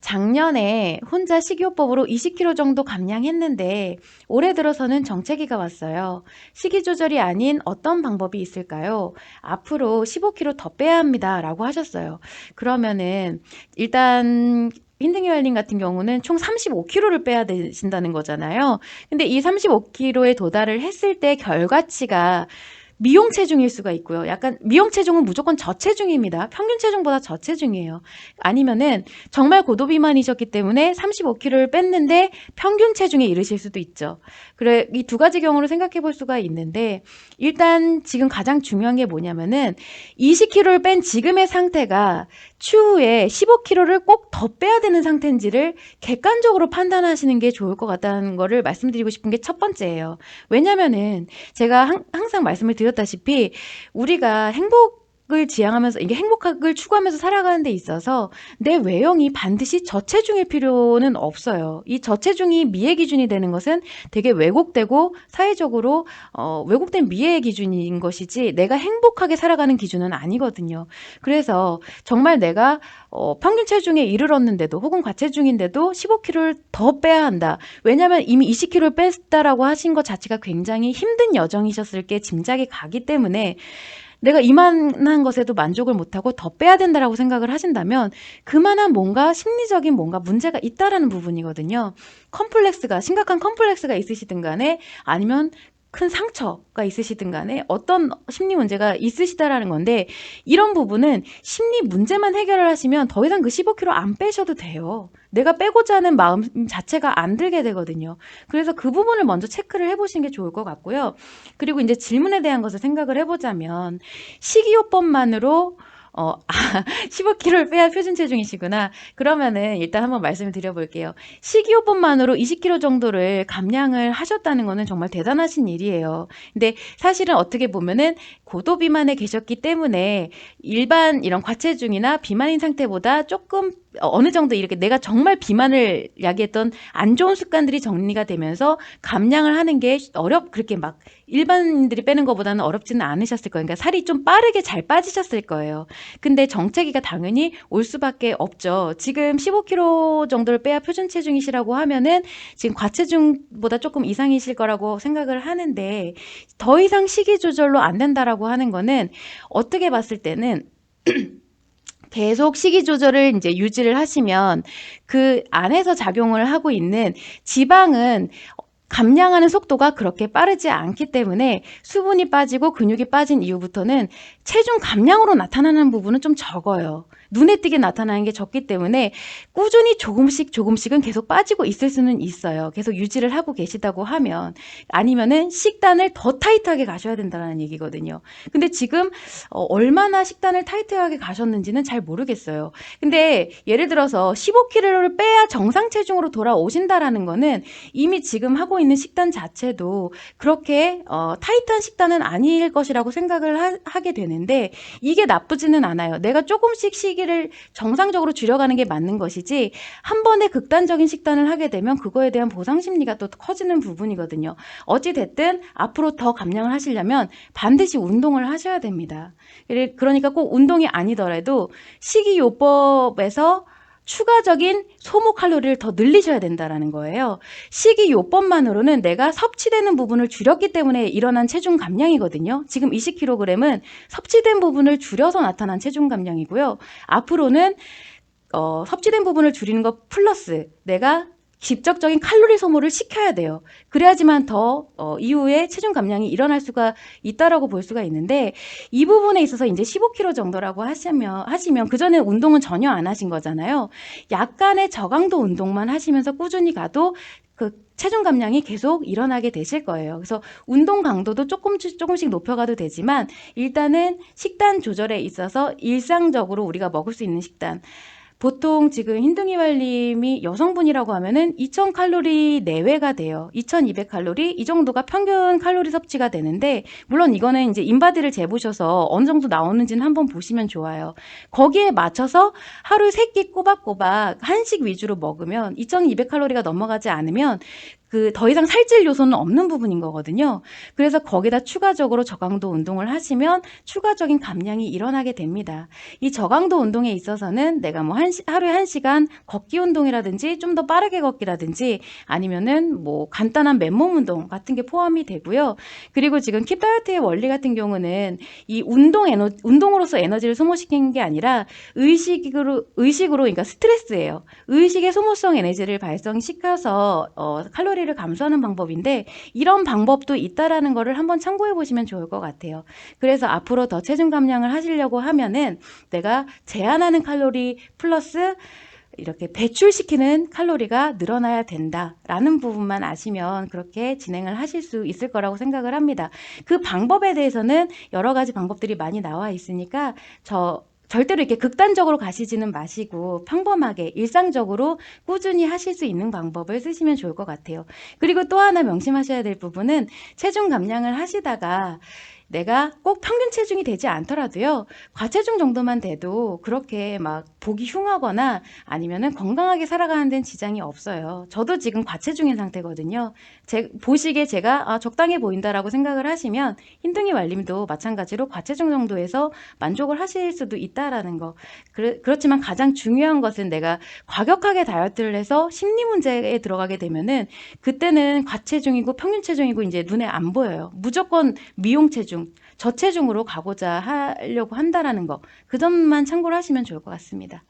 작년에 혼자 식이요법으로 20kg 정도 감량했는데 올해 들어서는 정체기가 왔어요. 식이 조절이 아닌 어떤 방법이 있을까요? 앞으로 15kg 더 빼야 합니다. 라고 하셨어요. 그러면은 일단 흰둥이왈님 같은 경우는 총 35kg를 빼야 되신다는 거잖아요. 근데 이 35kg에 도달을 했을 때 결과치가 미용 체중일 수가 있고요. 약간 미용 체중은 무조건 저체중입니다. 평균 체중보다 저체중이에요. 아니면은 정말 고도비만이셨기 때문에 35kg를 뺐는데 평균 체중에 이르실 수도 있죠. 그래, 이 두 가지 경우를 생각해 볼 수가 있는데, 일단 지금 가장 중요한 게 뭐냐면은 20kg를 뺀 지금의 상태가 추후에 15kg를 꼭 더 빼야 되는 상태인지를 객관적으로 판단하시는 게 좋을 것 같다는 거를 말씀드리고 싶은 게 첫 번째예요. 왜냐면은 제가 항상 말씀을 드렸다시피 우리가 행복을 지향하면서 이게 행복을 추구하면서 살아가는 데 있어서 내 외형이 반드시 저체중일 필요는 없어요. 이 저체중이 미의 기준이 되는 것은 되게 왜곡되고 사회적으로 왜곡된 미의 기준인 것이지 내가 행복하게 살아가는 기준은 아니거든요. 그래서 정말 내가 평균 체중에 이르렀는데도 혹은 과체중인데도 15kg를 더 빼야 한다. 왜냐하면 이미 20kg를 뺐다라고 하신 것 자체가 굉장히 힘든 여정이셨을 게 짐작이 가기 때문에 내가 이만한 것에도 만족을 못하고 더 빼야 된다라고 생각을 하신다면 그만한 뭔가 심리적인 뭔가 문제가 있다라는 부분이거든요. 심각한 컴플렉스가 있으시든 간에 아니면 큰 상처가 있으시든 간에 어떤 심리 문제가 있으시다라는 건데 이런 부분은 심리 문제만 해결을 하시면 더 이상 그 15kg 안 빼셔도 돼요. 내가 빼고자 하는 마음 자체가 안 들게 되거든요. 그래서 그 부분을 먼저 체크를 해보시는 게 좋을 것 같고요. 그리고 이제 질문에 대한 것을 생각을 해보자면 식이요법만으로 15kg를 빼야 표준 체중이시구나. 그러면은 일단 한번 말씀을 드려볼게요. 식이요법만으로 20kg 정도를 감량을 하셨다는 거는 정말 대단하신 일이에요. 근데 사실은 어떻게 보면은 고도 비만에 계셨기 때문에 일반 이런 과체중이나 비만인 상태보다 조금 어느 정도 이렇게 내가 정말 비만을 야기했던 안 좋은 습관들이 정리가 되면서 감량을 하는 게 그렇게 막 일반인들이 빼는 것보다는 어렵지는 않으셨을 거예요. 그러니까 살이 좀 빠르게 잘 빠지셨을 거예요. 근데 정체기가 당연히 올 수밖에 없죠. 지금 15kg 정도를 빼야 표준 체중이시라고 하면은 지금 과체중보다 조금 이상이실 거라고 생각을 하는데 더 이상 식이 조절로 안 된다라고 하는 거는 어떻게 봤을 때는 계속 식이 조절을 이제 유지를 하시면 그 안에서 작용을 하고 있는 지방은 감량하는 속도가 그렇게 빠르지 않기 때문에 수분이 빠지고 근육이 빠진 이후부터는 체중 감량으로 나타나는 부분은 좀 적어요. 눈에 띄게 나타나는 게 적기 때문에 꾸준히 조금씩은 계속 빠지고 있을 수는 있어요. 계속 유지를 하고 계시다고 하면 아니면은 식단을 더 타이트하게 가셔야 된다는 얘기거든요. 근데 지금 얼마나 식단을 타이트하게 가셨는지는 잘 모르겠어요. 근데 예를 들어서 15kg를 빼야 정상 체중으로 돌아오신다라는 거는 이미 지금 하고 있는 식단 자체도 그렇게 타이트한 식단은 아닐 것이라고 생각을 하게 되는데 이게 나쁘지는 않아요. 내가 조금씩 시기를 정상적으로 줄여가는 게 맞는 것이지 한 번에 극단적인 식단을 하게 되면 그거에 대한 보상 심리가 또 커지는 부분이거든요. 어찌 됐든 앞으로 더 감량을 하시려면 반드시 운동을 하셔야 됩니다. 그러니까 꼭 운동이 아니더라도 식이요법에서 추가적인 소모 칼로리를 더 늘리셔야 된다라는 거예요. 식이요법만으로는 내가 섭취되는 부분을 줄였기 때문에 일어난 체중 감량이거든요. 지금 20kg은 섭취된 부분을 줄여서 나타난 체중 감량이고요. 앞으로는 섭취된 부분을 줄이는 것 플러스 내가 직접적인 칼로리 소모를 시켜야 돼요. 그래야지만 더 이후에 체중 감량이 일어날 수가 있다라고 볼 수가 있는데 이 부분에 있어서 이제 15kg 정도라고 하시면 그전에 운동은 전혀 안 하신 거잖아요. 약간의 저강도 운동만 하시면서 꾸준히 가도 그 체중 감량이 계속 일어나게 되실 거예요. 그래서 운동 강도도 조금씩 높여가도 되지만 일단은 식단 조절에 있어서 일상적으로 우리가 먹을 수 있는 식단 보통 지금 흰둥이왈님이 여성분이라고 하면은 2000칼로리 내외가 돼요. 2200칼로리 이 정도가 평균 칼로리 섭취가 되는데 물론 이거는 이제 인바디를 재보셔서 어느 정도 나오는지는 한번 보시면 좋아요. 거기에 맞춰서 하루 3끼 꼬박꼬박 한식 위주로 먹으면 2200칼로리가 넘어가지 않으면 더 이상 살찔 요소는 없는 부분인 거거든요. 그래서 거기다 추가적으로 저강도 운동을 하시면 추가적인 감량이 일어나게 됩니다. 이 저강도 운동에 있어서는 내가 뭐 하루에 1시간 걷기 운동이라든지 좀 더 빠르게 걷기라든지 아니면은 뭐 간단한 맨몸 운동 같은 게 포함이 되고요. 그리고 지금 킵 다이어트의 원리 같은 경우는 이 운동으로서 에너지를 소모시키는 게 아니라 의식으로 그러니까 스트레스예요. 의식의 소모성 에너지를 발생시켜서 칼로리를 감소하는 방법인데 이런 방법도 있다라는 거를 한번 참고해 보시면 좋을 것 같아요. 그래서 앞으로 더 체중 감량을 하시려고 하면은 내가 제한하는 칼로리 플러스 이렇게 배출시키는 칼로리가 늘어나야 된다라는 부분만 아시면 그렇게 진행을 하실 수 있을 거라고 생각을 합니다. 그 방법에 대해서는 여러 가지 방법들이 많이 나와 있으니까 절대로 이렇게 극단적으로 가시지는 마시고 평범하게 일상적으로 꾸준히 하실 수 있는 방법을 쓰시면 좋을 것 같아요. 그리고 또 하나 명심하셔야 될 부분은 체중 감량을 하시다가 내가 꼭 평균 체중이 되지 않더라도요. 과체중 정도만 돼도 그렇게 막 보기 흉하거나 아니면은 건강하게 살아가는 데는 지장이 없어요. 저도 지금 과체중인 상태거든요. 보시기에 제가 적당해 보인다라고 생각을 하시면 흰둥이 말림도 마찬가지로 과체중 정도에서 만족을 하실 수도 있다라는 거. 그렇지만 가장 중요한 것은 내가 과격하게 다이어트를 해서 심리 문제에 들어가게 되면은 그때는 과체중이고 평균 체중이고 이제 눈에 안 보여요. 무조건 미용 체중, 저체중으로 가고자 하려고 한다라는 거. 그 점만 참고를 하시면 좋을 것 같습니다.